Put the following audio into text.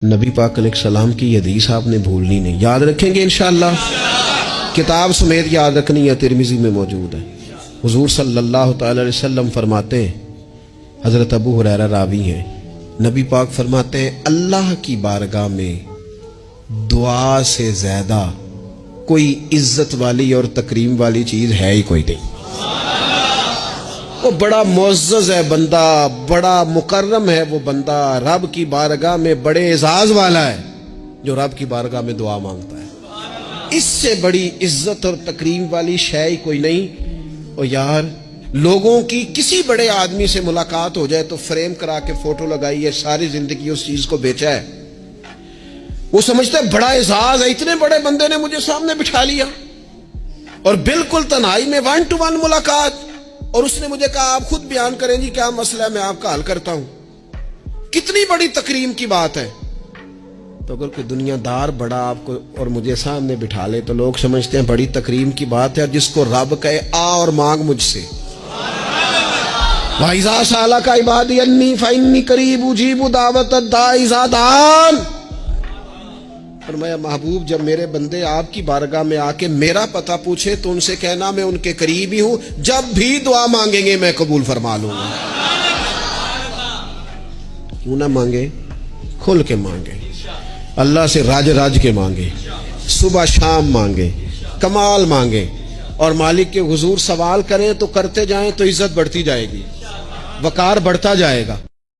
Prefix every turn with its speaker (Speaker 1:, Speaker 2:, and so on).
Speaker 1: نبی پاک علیہ السلام کی حدیث آپ نے بھولنی نہیں، یاد رکھیں گے انشاءاللہ، کتاب سمیت یاد رکھنی ہے، ترمذی میں موجود ہے۔ حضور صلی اللہ تعالی علیہ وسلم فرماتے ہیں، حضرت ابو ہریرہ راوی ہیں، نبی پاک فرماتے ہیں اللہ کی بارگاہ میں دعا سے زیادہ کوئی عزت والی اور تکریم والی چیز ہے ہی کوئی نہیں۔ وہ بڑا معزز ہے بندہ، بڑا مکرم ہے وہ بندہ، رب کی بارگاہ میں بڑے اعزاز والا ہے جو رب کی بارگاہ میں دعا مانگتا ہے۔ اس سے بڑی عزت اور تکریم والی شے ہی کوئی نہیں۔ اور یار لوگوں کی کسی بڑے آدمی سے ملاقات ہو جائے تو فریم کرا کے فوٹو لگائی ہے، ساری زندگی اس چیز کو بیچا ہے، وہ سمجھتا ہے بڑا اعزاز ہے، اتنے بڑے بندے نے مجھے سامنے بٹھا لیا، اور بالکل تنہائی میں 1 to 1 ملاقات، اور اس نے مجھے کہا آپ خود بیان کریں جی کیا مسئلہ ہے، میں آپ کا حل کرتا ہوں۔ کتنی بڑی تکریم کی بات ہے۔ تو اگر کوئی دنیا دار بڑا آپ کو اور مجھے سامنے بٹھا لے تو لوگ سمجھتے ہیں بڑی تکریم کی بات ہے، اور جس کو رب کہے آ اور مانگ مجھ سے۔ وَإِذَا سَأَلَكَ عِبَادِيَ عَنِّي فَإِنِّي قَرِيبٌ أُجِيبُ دَعْوَةَ الدَّاعِ إِذَا دَعَانِ۔ فرمایا محبوب جب میرے بندے آپ کی بارگاہ میں آ کے میرا پتہ پوچھے تو ان سے کہنا میں ان کے قریب ہی ہوں، جب بھی دعا مانگیں گے میں قبول فرما لوں گا۔ کیوں نہ مانگے، کھل کے مانگے، اللہ سے راج راج کے مانگے، صبح شام مانگے، کمال مانگے، اور مالک کے حضور سوال کریں تو کرتے جائیں تو عزت بڑھتی جائے گی، وقار بڑھتا جائے گا۔